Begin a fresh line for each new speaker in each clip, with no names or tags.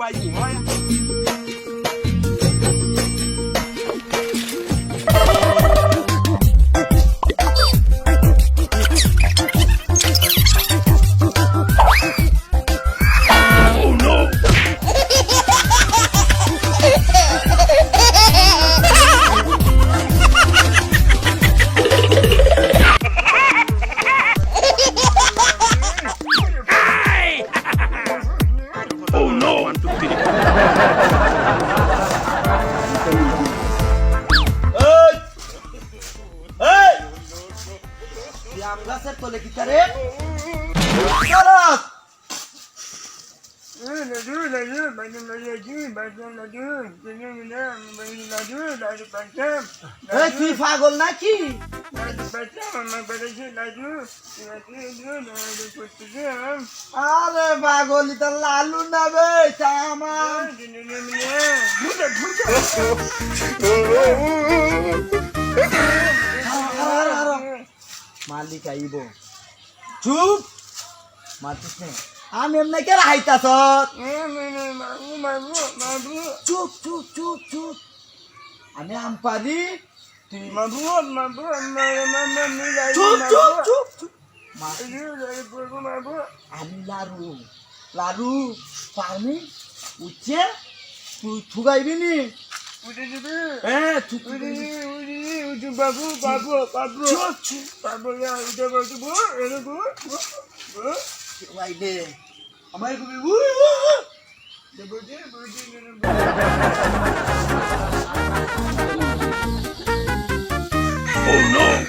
কুবাই হয়
আম গাছের তলে কি করে চলো তুই পাগল নাকি আরে পাগল এটা লালু না বে আমার মালিক আইব চুপ মাতিস নে আমি এমনি কে রাইতাছ চুপ চুপ চুপ চুপ আমি আম পারি তুই চুপ চুপ চুপ চুপ আমি লারু লারু পারমি উঠছে তুই ঠুকাইবি নি
বাবু বাবু বাবু
দে আমার
no.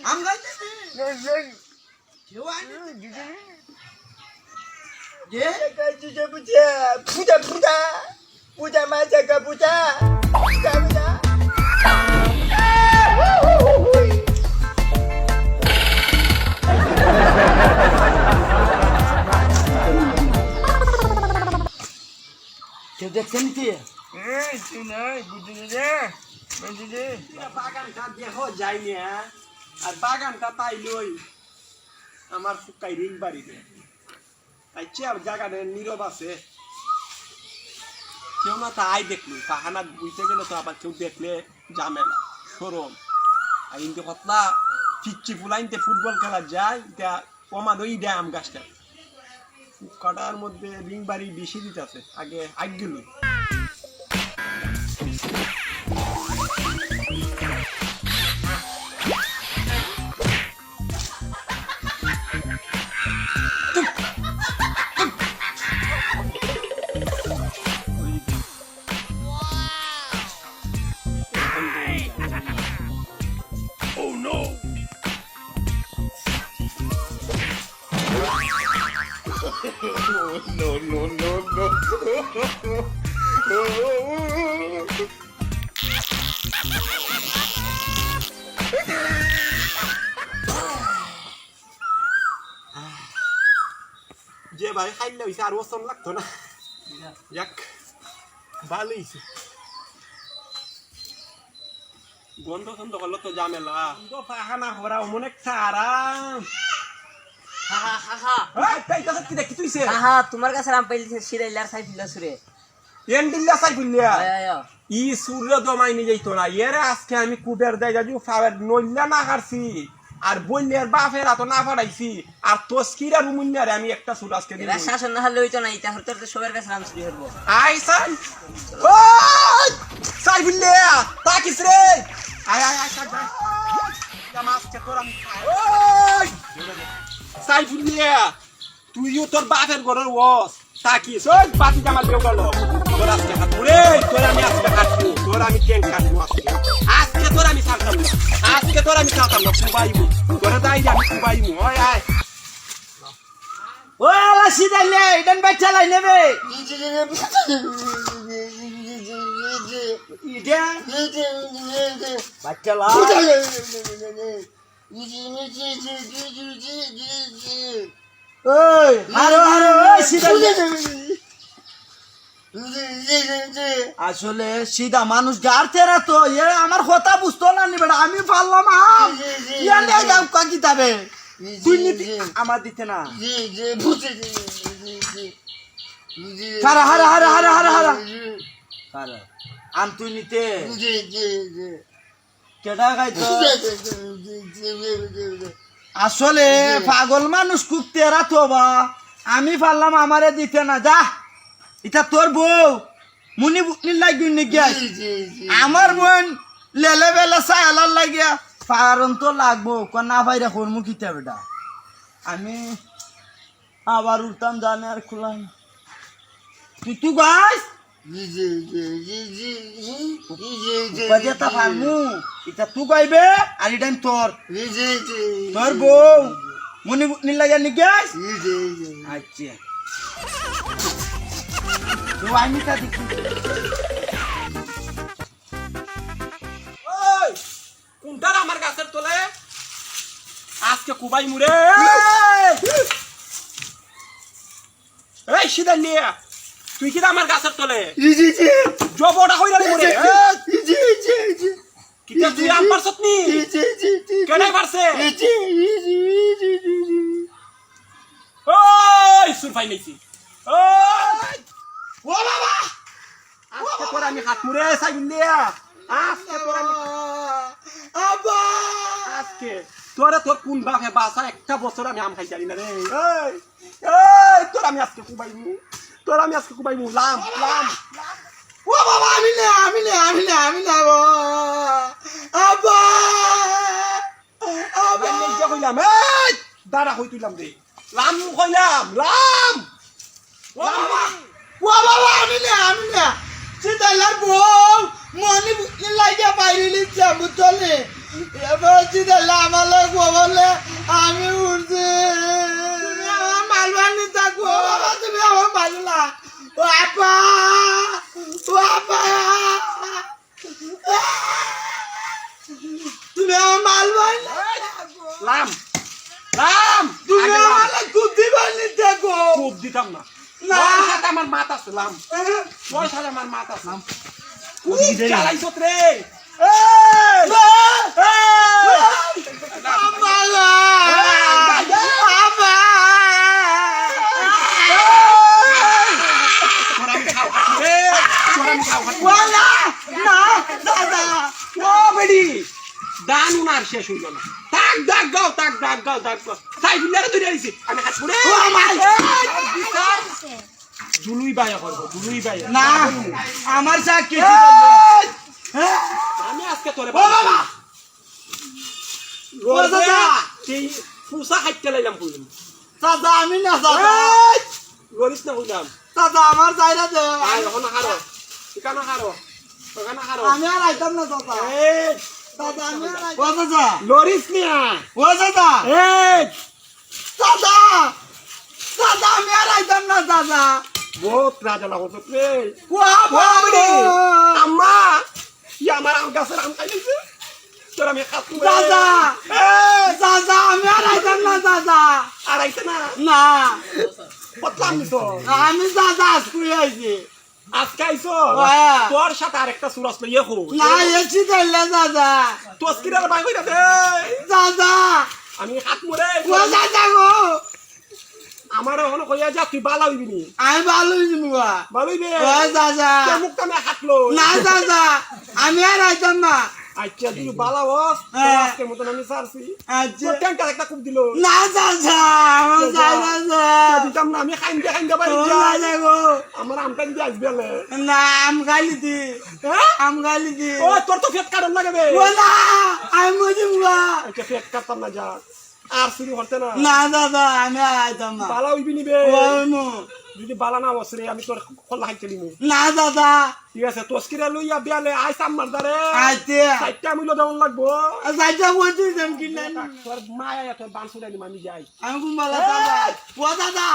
আম গাইতেছি কেউ
পূজা পূজা পূজা মা জায়গা পূজা পূজা পূজা
কেউ দেখছেন কি
বাগানটা দেখো যাইনি আর বাগানটা তাই লই আমার ফুকাই রিং বাড়িতে তাই চেয়ার জায়গাটা নীরব আছে কেউ না তাই দেখলো কাহানা বুঝতে গেলে তো আবার কেউ দেখলে ঝামেলা সরম আর ইনকে কতলা পিচ্ছি ফুলাইনতে ফুটবল খেলা যায় এটা কমানোই দেয় আম গাছটা কাটার মধ্যে রিং বাড়ি বেশি দিতেছে আগে আগ গেল যে ভাই খাইলে হইছে আর ওসন লাগতো না যাক ভালো হইছে গন্ধ গন্ধ হলো তো ঝামেলা পাখানা হরা অনেক আরাম
তোমার কাছে আম পাইলি সিরাইলার সাই ফিল্লা সুরে
এন দিল্লা সাই ফিল্লা ই সূর্য দমাই নি যাইতো না এর আজকে আমি কুবের দেয় যাজু ফাওয়ার নইল্লা না হারছি আর বললের বাপের এত না ফাড়াইছি আর তস্কিরা রুমুন্যারে আমি একটা সুর আজকে দিই
শাসন না হলে হইতো না এটা হতে তো সবার কাছে আম চুরি করব
আই সাই ওই সাই ফিল্লা তাকিস রে আয় আয় আয় সাই মাছ কে তোরা ওই সাইফুল্লিয়া তুইও তোর বাপের ঘরের ওস তাকিস ওই বাতি জামাল কেউ গেল তোর আজকে হাত রে তোর আমি আজকে হাঁটবো তোর আমি ট্যাঙ্ক কাটবো আজকে তোর আমি ছাড়তাম না আজকে তোর আমি ছাড়তাম না কুবাইবো তোরা তাই আমি কুবাইবো ওই আয়
ও আলা সিদাইলে ইডন বাই চালাই নেবে ইডা বাচ্চা লা ওই হারো হারো ওই সিধা আসলে সিধা মানুষ গাড়তেরা তো এ আমার কথা বুঝতো না নি বেটা আমি পারলাম আম ইয়ালে গাম কা কিতাবে তুই নিতি আমার দিতে না হারা হারা হারা হারা হারা হারা হারা আম তুই নিতে কেডা গাইতো আসলে পাগল মানুষ খুব তেরা তো বা আমি পারলাম আমারে দিতে না যা এটা তোর বউ মুনি বুকনি লাগি নিগিয়া আমার বোন লেলে বেলে সায়ালার লাগিয়া পারন তো লাগবো কনা ভাইরা করমু কিতা বেটা আমি আবার উঠতাম জানে আর খুলাম তুই তুই গাইস বাজেতা ফালমু এটা তুই গাইবে আর এটা তোর তোর বউ মুনি বুকনি লাগিয়া নিগিয়া আচ্ছা আমি তা দেখি
ওই কোনটার আমার গাছের তলে আজকে কুবাই মুরে এই সিধা নিয়ে তুই কি আমার গাছের তলে জবটা কইরা মুরে কিটা তুই আম পারছত নি কেডাই পারছে ওই সুরফাই নাইছি ওই ও বাবা আজকে তোর আমি হাত মুড়ে সাইন দিয়া আজকে তোর আমি
আবা
আজকে তোরে তোর কোন বাপে বাসা একটা বছর আমি আম খাই জানি না রে এই এই তোর আমি আজকে কুবাইমু তোর আমি আজকে কুবাইমু লাম লাম
ও বাবা আমি না আবা
আবে নিজে কইলাম এই দাঁড়া কই তুইলাম রে লাম কইলাম লাম ও বাবা
ও বাবা আমি না সিধা লাগবো মনি বুকনি লাগিয়া বাইরে যাবো চলে এবার সিধা আমার লাগবো বলে আমি উঠছি তুমি আমার মালবানি থাকবো বাবা তুমি আমার মাললা ও আপা তুমি আমার মালবানি
লাম লাম
তুমি আমার খুব দিবানি থাকো
খুব দিতাম না
না।
তোর সাথে আমার মাথা আছে লাম তোর সাথে আমার মাথা আছে খুব চালাইছত রে দান উনার শেষ হইল না তাক ডাক গাও তাই বুঝলে তুই আইছি আমি হাত পুরে জুলুই বায়া করবো জুলুই বায়া
না আমার সাক্ষী
আমি আজকে তোরে
বাবা
সেই ফুসা খাইতে লাইলাম কইলাম
দাদা আমি না দাদা
গরিস না কইলাম
দাদা আমার চাইরা দে
আয় এখন হারো ঠিকানা হারো ঠিকানা হারো
আমি আর আইতাম না দাদা
এই
দাদা আমি আর ও দাদা
লরিস নিয়া
ও দাদা
এই
দাদা দাদা আমি আর আইতাম না দাদা
বহুত রাজা লাগো রে
ও বাবা
আম্মা ইয়া আমার আম গাছের আম খাইছে তোর আমি খাতু
দাদা দাদা আমি আর আইতাম না দাদা
আর আইছে না
না
বদলাম তো
আমি দাদা আজকে আইছি
আজকে আইছো
হ্যাঁ।
তোর সাথে আরেকটা সুরাস লইয়া হো
না এসি দিলে দাদা
তস্কিরার বাই কইরা দে
দাদা
আমি হাত মুরে
ও দাদা গো
আমার হন কইয়া যা তুই বালা হইবি নি
আমি ভালো নিবা
ভালো হইবে
ও দাদা
কে মুখটা মে হাতলো
না দাদা আমি আর আইতাম না
আচ্ছা তুই বালা হস
হ্যাঁ।
আজকে মতন আমি সারছি
আচ্ছা
তোর ট্যাঙ্কার একটা কুপ দিল
না দাদা আমার দাদা
দিতাম না আমি খাইন বাড়ি
ও
যাই
দাদা গো
আমার আমটা দিয়ে আসবে আলে
না আম খাইলি দি
হ্যাঁ
আম খাইলি দি
ও তোর তো ফেট কারণ লাগে বে
ও না আমি মজিম গা
আচ্ছা ফেট কাটতাম না যা আর শুরু হতে না
না দাদা আমি আর আইতাম না
বালা হইবি নি বে
ও মো
যদি বালা না বসরে আমি তোর খোলা খাইতে নিমু
না দাদা
ঠিক আছে তস্কিরা লইয়া বিয়ালে আইসাম মারদারে
আইতে
সাইটটা মিলো দেওয়ান লাগবো
যাইতা বলছি তুমি কিনা
তোর মায়া তোর বান শুনাইনি আমি যাই
আমি কুম্বালা দাদা ও দাদা